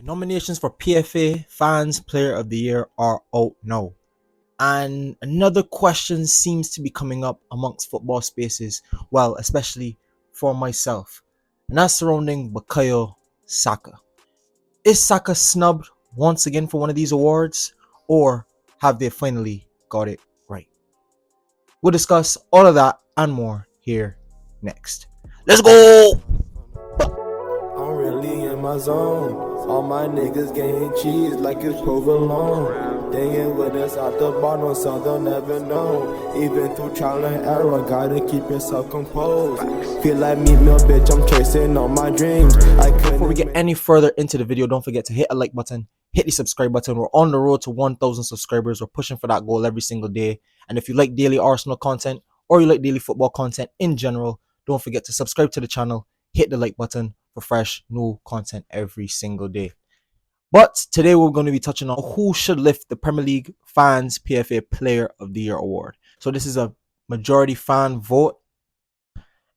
Nominations for PFA Fans Player of the Year are out now. And another question seems to be coming up amongst football spaces, well, especially for myself, and that's surrounding Bukayo Saka. Is Saka snubbed once again for one of these awards, or have they finally got it right? We'll discuss all of that and more here next. Let's go! I'm really in my zone. All my niggas getting cheese like it's provolone. They ain't with us at the bottom, so they'll never know. Even through trial and error, gotta keep yourself composed. Feel like me, little bitch, I'm chasing all my dreams. Before we get any further into the video, don't forget to hit a like button, hit the subscribe button. We're on the road to 1,000 subscribers. We're pushing for that goal every single day. And if you like daily Arsenal content or you like daily football content in general, don't forget to subscribe to the channel, hit the like button for fresh new content every single day. But today we're going to be touching on who should lift the Premier League Fans PFA Player of the Year award. So this is a majority fan vote.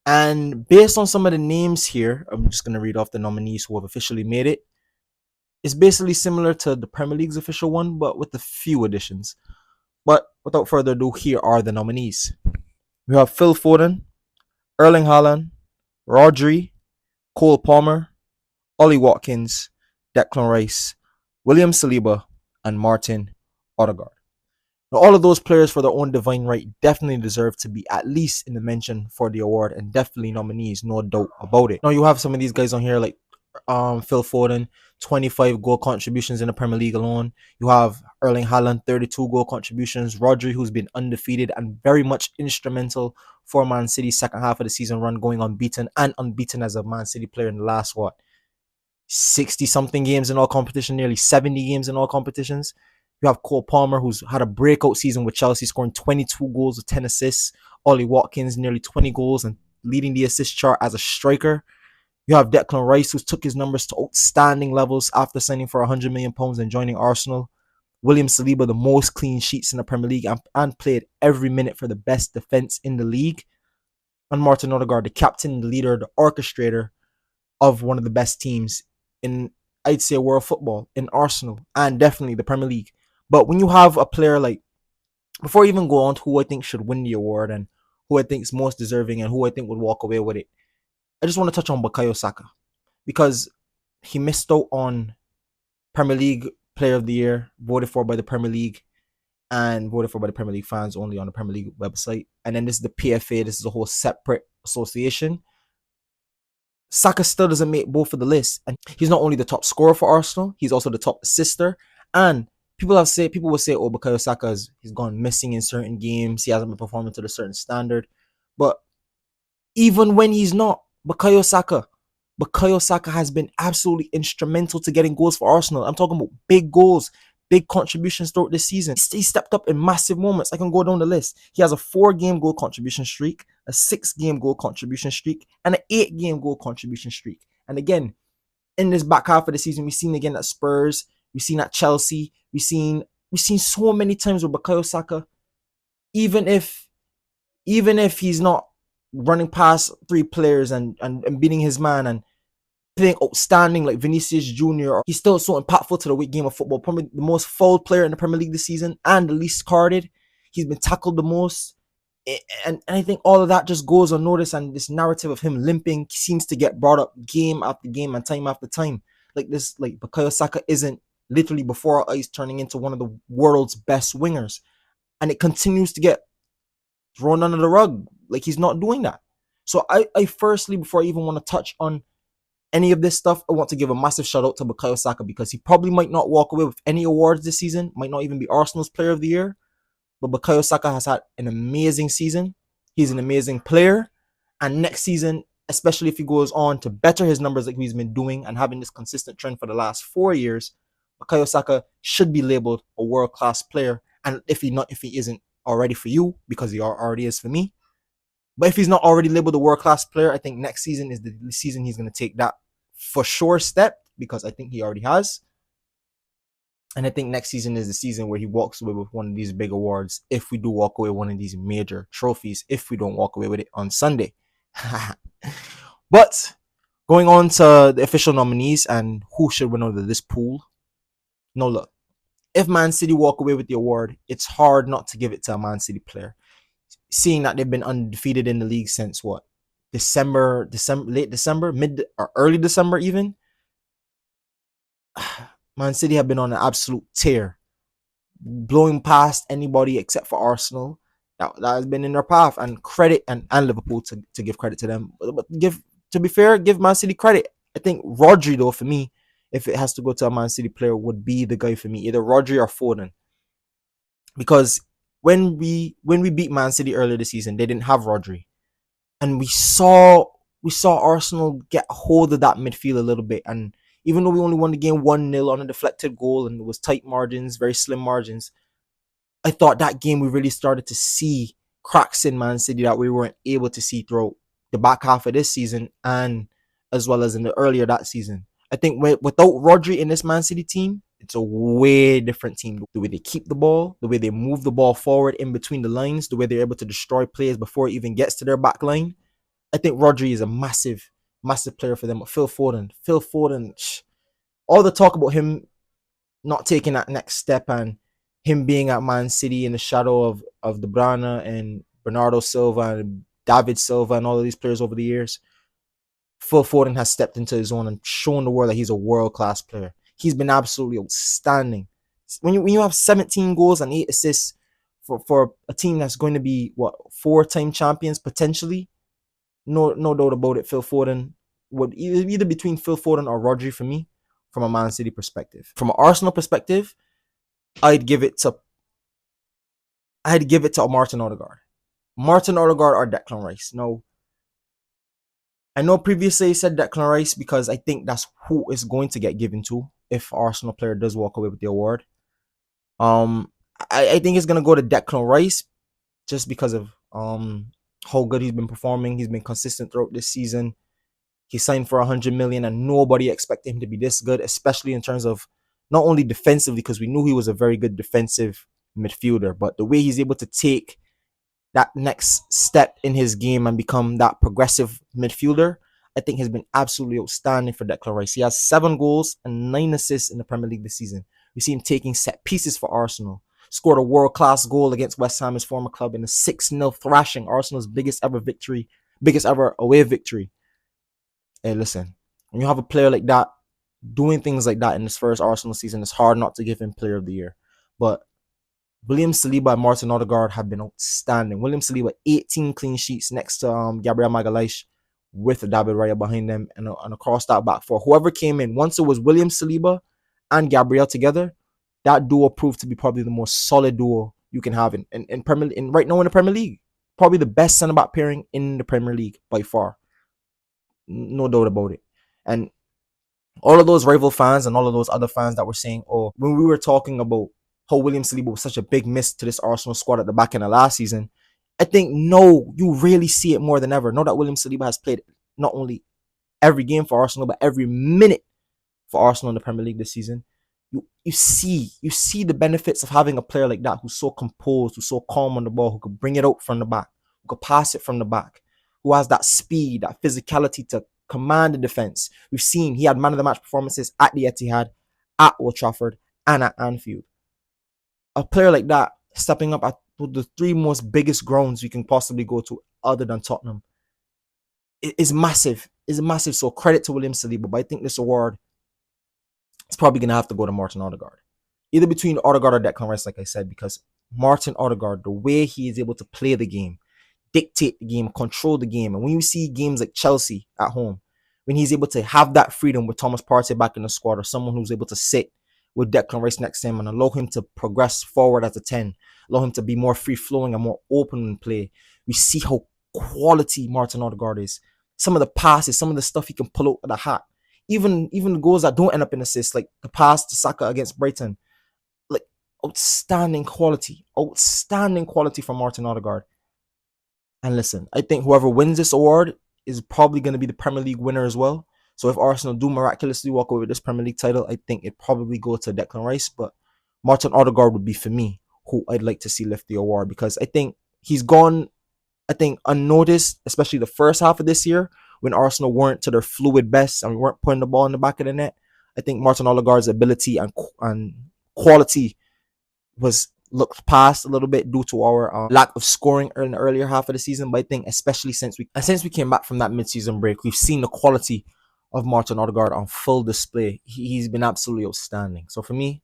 And based on some of the names here, I'm just going to read off the nominees who have officially made it. It's basically similar to the Premier League's official one, but with a few additions. But without further ado, here are the nominees. We have Phil Foden, Erling Haaland, Rodri, Cole Palmer, Ollie Watkins, Declan Rice, William Saliba, and Martin Odegaard. Now, all of those players, for their own divine right, definitely deserve to be at least in the mention for the award, and definitely nominees, no doubt about it. Now, you have some of these guys on here like Phil Foden, 25 goal contributions in the Premier League alone. You have Erling Haaland, 32 goal contributions. Rodri, who's been undefeated and very much instrumental for Man City's second half of the season run, going unbeaten as a Man City player in the last, 60-something games in all competition, nearly 70 games in all competitions. You have Cole Palmer, who's had a breakout season with Chelsea, scoring 22 goals with 10 assists. Ollie Watkins, nearly 20 goals and leading the assist chart as a striker. You have Declan Rice, who took his numbers to outstanding levels after signing for £100 million and joining Arsenal. William Saliba, the most clean sheets in the Premier League and played every minute for the best defense in the league. And Martin Odegaard, the captain, the leader, the orchestrator of one of the best teams in, I'd say, world football, in Arsenal and definitely the Premier League. But when you have a player like, before I even go on to who I think should win the award and who I think is most deserving and who I think would walk away with it, I just want to touch on Bukayo Saka, because he missed out on Premier League Player of the Year, voted for by the Premier League and voted for by the Premier League fans only on the Premier League website. And then this is the PFA, this is a whole separate association. Saka still doesn't make both of the list, and he's not only the top scorer for Arsenal, he's also the top assister. And people will say, oh, Bukayo Saka he's gone missing in certain games, he hasn't been performing to a certain standard. But even when he's not, Bukayo Saka has been absolutely instrumental to getting goals for Arsenal. I'm talking about big goals, big contributions throughout this season. He stepped up in massive moments. I can go down the list. He has a 4-game goal contribution streak, a 6-game goal contribution streak, and an 8-game goal contribution streak. And again, in this back half of the season, we've seen again at Spurs, we've seen at Chelsea, we've seen so many times with Bukayo Saka, even if he's not running past 3 players and beating his man and playing outstanding like Vinicius Jr., he's still so impactful to the game of football. Probably the most fouled player in the Premier League this season and the least carded. He's been tackled the most. And I think all of that just goes unnoticed, and this narrative of him limping seems to get brought up game after game and time after time. Like Bukayo Saka isn't literally before our eyes turning into one of the world's best wingers. And it continues to get thrown under the rug. Like, he's not doing that. So I firstly, before I even want to touch on any of this stuff, I want to give a massive shout out to Bukayo Saka, because he probably might not walk away with any awards this season, might not even be Arsenal's Player of the Year. But Bukayo Saka has had an amazing season. He's an amazing player. And next season, especially if he goes on to better his numbers like he's been doing and having this consistent trend for the last 4 years, Bukayo Saka should be labeled a world-class player. And if he isn't already for you, because he already is for me. But if he's not already labeled a world-class player, I think next season is the season he's going to take that for sure step, because I think he already has. And I think next season is the season where he walks away with one of these big awards, if we do walk away with one of these major trophies, if we don't walk away with it on Sunday. But Going on to the official nominees and who should win out of this pool. No, look, if Man City walk away with the award, it's hard not to give it to a Man City player. Seeing that they've been undefeated in the league since what? Late December, mid or early December even. Man City have been on an absolute tear, blowing past anybody except for Arsenal. That has been in their path, and credit and Liverpool to give credit to them. But give to be fair, give Man City credit. I think Rodri though, for me, if it has to go to a Man City player, would be the guy for me, either Rodri or Foden. Because when we beat Man City earlier this season, they didn't have Rodri, and we saw Arsenal get a hold of that midfield a little bit. And even though we only won the game 1-0 on a deflected goal and it was tight margins, very slim margins, I thought that game we really started to see cracks in Man City that we weren't able to see throughout the back half of this season and as well as in the earlier that season. I think without Rodri in this Man City team, it's a way different team. The way they keep the ball, the way they move the ball forward in between the lines, the way they're able to destroy players before it even gets to their back line. I think Rodri is a massive, massive player for them. Phil Foden, all the talk about him not taking that next step and him being at Man City in the shadow of De Bruyne and Bernardo Silva and David Silva and all of these players over the years. Phil Foden has stepped into his own and shown the world that he's a world-class player. He's been absolutely outstanding. When you have 17 goals and 8 assists for a team that's going to be, what, 4-time champions potentially, no doubt about it, Phil Foden would either between Phil Foden or Rodri for me from a Man City perspective. From an Arsenal perspective, I'd give it to Martin Odegaard. Martin Odegaard or Declan Rice. No, I know previously I said Declan Rice because I think that's who is going to get given to if Arsenal player does walk away with the award. I think it's gonna go to Declan Rice just because of how good he's been performing. He's been consistent throughout this season. He signed for 100 million, and nobody expected him to be this good, especially in terms of not only defensively, because we knew he was a very good defensive midfielder, but the way he's able to take that next step in his game and become that progressive midfielder, I think has been absolutely outstanding for Declan Rice. He has 7 goals and 9 assists in the Premier League this season. We see him taking set pieces for Arsenal. Scored a world-class goal against West Ham, his former club, in a 6-0 thrashing, Arsenal's biggest ever away victory. Hey, listen, when you have a player like that doing things like that in his first Arsenal season, it's hard not to give him Player of the Year. But William Saliba and Martin Odegaard have been outstanding. William Saliba, 18 clean sheets next to Gabriel Magalhaes with David Raya behind them and across that back four. Whoever came in, once it was William Saliba and Gabriel together, that duo proved to be probably the most solid duo you can have in Premier in right now in the Premier League. Probably the best centre back pairing in the Premier League by far. No doubt about it. And all of those rival fans and all of those other fans that were saying, oh, when we were talking about how William Saliba was such a big miss to this Arsenal squad at the back end of last season, I think, no, you really see it more than ever. Know that William Saliba has played not only every game for Arsenal, but every minute for Arsenal in the Premier League this season. You see the benefits of having a player like that who's so composed, who's so calm on the ball, who could bring it out from the back, who could pass it from the back, who has that speed, that physicality to command the defense. We've seen he had man of the match performances at the Etihad, at Old Trafford, and at Anfield. A player like that stepping up at the 3 most biggest grounds you can possibly go to other than Tottenham is massive. Is massive. So credit to William Saliba, but I think this award is probably gonna have to go to Martin Odegaard. Either between Odegaard or Declan Rice, like I said, because Martin Odegaard, the way he is able to play the game, dictate the game, control the game. And when you see games like Chelsea at home, when he's able to have that freedom with Thomas Partey back in the squad or someone who's able to sit with Declan Rice next to him and allow him to progress forward as a 10, allow him to be more free-flowing and more open in play, we see how quality Martin Odegaard is. Some of the passes, some of the stuff he can pull out of the hat. Even the goals that don't end up in assists, like the pass to Saka against Brighton. Like, outstanding quality from Martin Odegaard. And listen, I think whoever wins this award is probably going to be the Premier League winner as well. So if Arsenal do miraculously walk away with this Premier League title, I think it probably go to Declan Rice. But Martin Odegaard would be, for me, who I'd like to see lift the award, because I think he's gone, unnoticed, especially the first half of this year, when Arsenal weren't to their fluid best and we weren't putting the ball in the back of the net. I think Martin Odegaard's ability and quality was looked past a little bit due to our lack of scoring in the earlier half of the season. But I think especially since we came back from that mid-season break, we've seen the quality of Martin Odegaard on full display. He's been absolutely outstanding. So for me,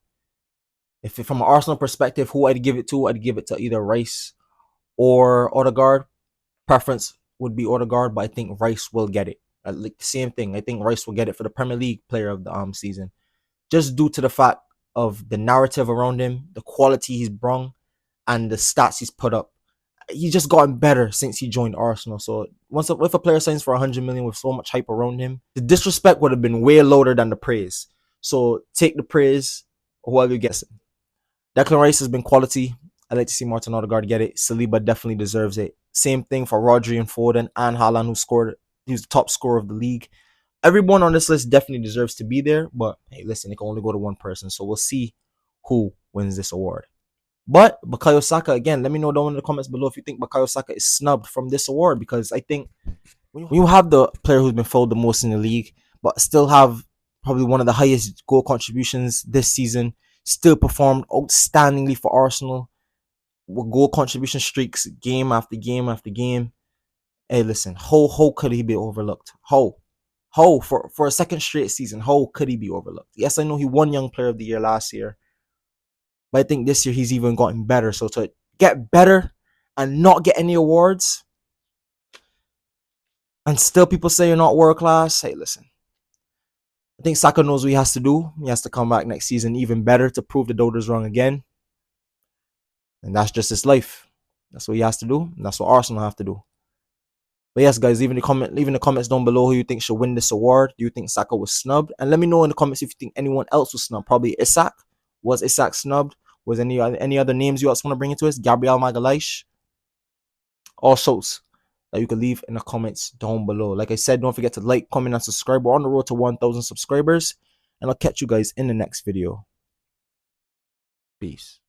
if from an Arsenal perspective, who I'd give it to, I'd give it to either Rice or Odegaard. Preference would be Odegaard, but I think Rice will get it. Like the same thing. I think Rice will get it for the Premier League player of the season, just due to the fact of the narrative around him, the quality he's brung, and the stats he's put up. He's just gotten better since he joined Arsenal. So if a player signs for 100 million with so much hype around him, the disrespect would have been way louder than the praise. So take the praise, whoever you guess. Declan Rice has been quality. I'd like to see Martin Odegaard get it. Saliba definitely deserves it. Same thing for Rodri and Foden and Haaland, who's the top scorer of the league. Everyone on this list definitely deserves to be there, but hey, listen, it can only go to one person. So we'll see who wins this award. But Bukayo Saka, again, let me know down in the comments below if you think Bukayo Saka is snubbed from this award, because I think when you have the player who's been fouled the most in the league, but still have probably one of the highest goal contributions this season, still performed outstandingly for Arsenal with goal contribution streaks game after game after game. Hey, listen, how could he be overlooked? How for a second straight season, how could he be overlooked? Yes, I know he won Young Player of the Year last year, but I think this year he's even gotten better. So to get better and not get any awards, and still people say you're not world class, hey, listen. I think Saka knows what he has to do. He has to come back next season even better to prove the doubters wrong again. And that's just his life. That's what he has to do. And that's what Arsenal have to do. But yes, guys, leave in the comments down below who you think should win this award. Do you think Saka was snubbed? And let me know in the comments if you think anyone else was snubbed. Probably Isak. Was Isak snubbed? Was any other names you also want to bring into this? Gabriel Magalhaes. All shows that you can leave in the comments down below. Like I said, don't forget to like, comment, and subscribe. We're on the road to 1,000 subscribers. And I'll catch you guys in the next video. Peace.